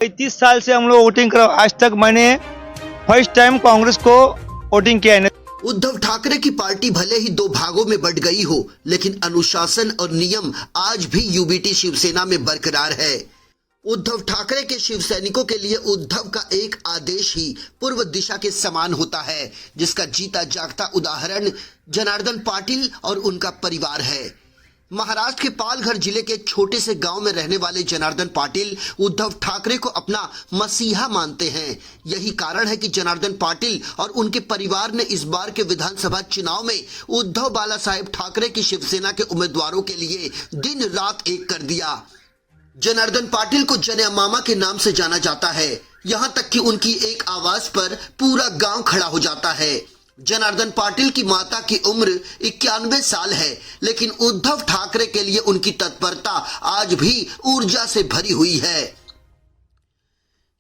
35 साल से हम लोग वोटिंग कर, आज तक मैंने फर्स्ट टाइम कांग्रेस को वोटिंग किया है। उद्धव ठाकरे की पार्टी भले ही दो भागों में बंट गई हो, लेकिन अनुशासन और नियम आज भी यूबीटी शिवसेना में बरकरार है। उद्धव ठाकरे के शिव सैनिकों के लिए उद्धव का एक आदेश ही पूर्व दिशा के समान होता है, जिसका जीता जागता उदाहरण जनार्दन पाटिल और उनका परिवार है। महाराष्ट्र के पालघर जिले के छोटे से गांव में रहने वाले जनार्दन पाटिल उद्धव ठाकरे को अपना मसीहा मानते हैं। यही कारण है कि जनार्दन पाटिल और उनके परिवार ने इस बार के विधानसभा चुनाव में उद्धव बाला साहेब ठाकरे की शिवसेना के उम्मीदवारों के लिए दिन रात एक कर दिया। जनार्दन पाटिल को जने मामा के नाम से जाना जाता है, यहां तक कि उनकी एक आवाज पर पूरा गांव खड़ा हो जाता है। जनार्दन पाटिल की माता की उम्र 91 साल है, लेकिन उद्धव ठाकरे के लिए उनकी तत्परता आज भी ऊर्जा से भरी हुई है।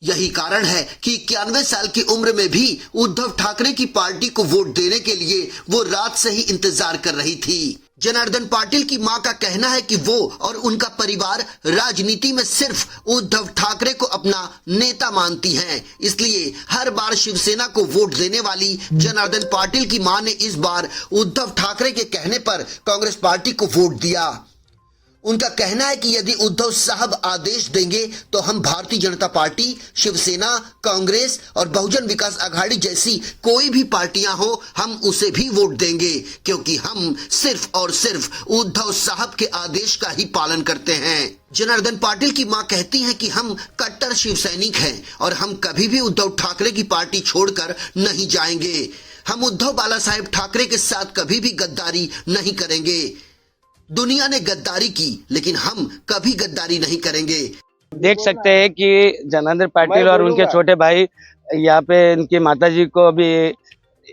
यही कारण है कि 91 साल की उम्र में भी उद्धव ठाकरे की पार्टी को वोट देने के लिए वो रात से ही इंतजार कर रही थी। जनार्दन पाटिल की मां का कहना है कि वो और उनका परिवार राजनीति में सिर्फ उद्धव ठाकरे को अपना नेता मानती हैं, इसलिए हर बार शिवसेना को वोट देने वाली जनार्दन पाटिल की मां ने इस बार उद्धव ठाकरे के कहने पर कांग्रेस पार्टी को वोट दिया। उनका कहना है कि यदि उद्धव साहब आदेश देंगे तो हम भारतीय जनता पार्टी, शिवसेना, कांग्रेस और बहुजन विकास आघाड़ी जैसी कोई भी पार्टियां हो, हम उसे भी वोट देंगे, क्योंकि हम सिर्फ और सिर्फ उद्धव साहब के आदेश का ही पालन करते हैं। जनार्दन पाटिल की मां कहती हैं कि हम कट्टर शिव सैनिक हैं और हम कभी भी उद्धव ठाकरे की पार्टी छोड़कर नहीं जाएंगे। हम उद्धव बाला साहेब ठाकरे के साथ कभी भी गद्दारी नहीं करेंगे। दुनिया ने गद्दारी की, लेकिन हम कभी गद्दारी नहीं करेंगे। देख सकते हैं कि जनार्दन पाटिल और उनके छोटे भाई यहाँ पे इनकी माताजी को अभी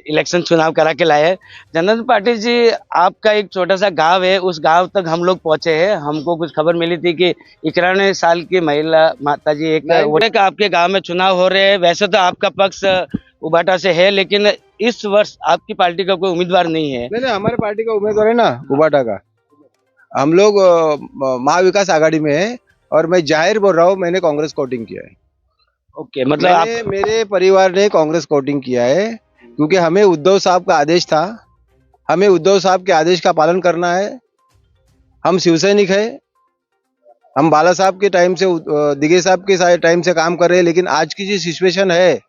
इलेक्शन चुनाव करा के लाए। जनार्दन पाटिल जी, आपका एक छोटा सा गांव है, उस गांव तक हम लोग पहुंचे हैं। हमको कुछ खबर मिली थी कि 91 साल की महिला माताजी एक आपके गांव में चुनाव हो रहे हैं। वैसे तो आपका पक्ष उबाटा से है, लेकिन इस वर्ष आपकी पार्टी का कोई उम्मीदवार नहीं है। नहीं, हमारे पार्टी का उम्मीदवार है ना उबाटा का। हम लोग महाविकास आघाड़ी में है और मैं जाहिर बोल रहा हूँ, मैंने कांग्रेस को वोटिंग किया है। ओके, मतलब मेरे परिवार ने कांग्रेस को वोटिंग किया है, क्योंकि हमें उद्धव साहब का आदेश था। हमें उद्धव साहब के आदेश का पालन करना है। हम शिवसैनिक है। हम बाला साहब के टाइम से, दिगे साहब के टाइम से काम कर रहे हैं, लेकिन आज की जो सिचुएशन है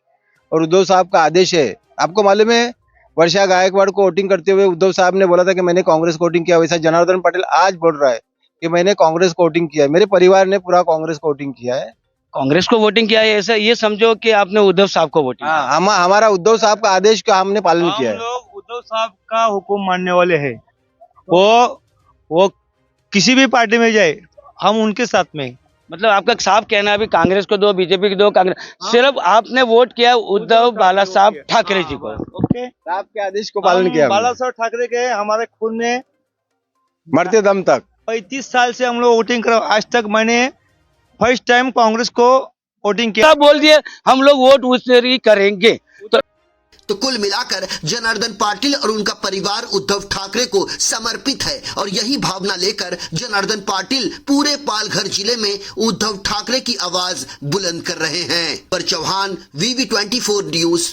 और उद्धव साहब का आदेश है, आपको मालूम है वर्षा गायकवाड़ को वोटिंग करते हुए उद्धव साहब ने बोला था कि मैंने कांग्रेस को वोटिंग किया। वैसा जनार्दन पाटिल आज बोल रहा है कि मैंने कांग्रेस को वोटिंग किया है। मेरे परिवार ने पूरा कांग्रेस को वोटिंग किया है। कांग्रेस को वोटिंग किया है, ऐसा ये समझो कि आपने उद्धव साहब को वोटिंग किया। हमारा उद्धव साहब का आदेश का हमने पालन किया है। हम लोग उद्धव साहब का हुक्म मानने वाले हैं। वो किसी भी पार्टी में जाए, हम उनके साथ में। मतलब आपका साफ कहना है अभी कांग्रेस को दो, बीजेपी को दो, कांग्रेस सिर्फ आपने वोट किया उद्धव बाला साहब ठाकरे जी को। ओके, साहब के आदेश को पालन किया। बाला साहब ठाकरे के हमारे खून में मरते दम तक। 35 साल से हम लोग वोटिंग कर, आज तक मैंने फर्स्ट टाइम कांग्रेस को वोटिंग किया। बोल दिए हम लोग वोट उसी करेंगे। तो कुल मिलाकर जनार्दन पाटिल और उनका परिवार उद्धव ठाकरे को समर्पित है, और यही भावना लेकर जनार्दन पाटिल पूरे पालघर जिले में उद्धव ठाकरे की आवाज बुलंद कर रहे हैं। पर चौहान, VV24 न्यूज।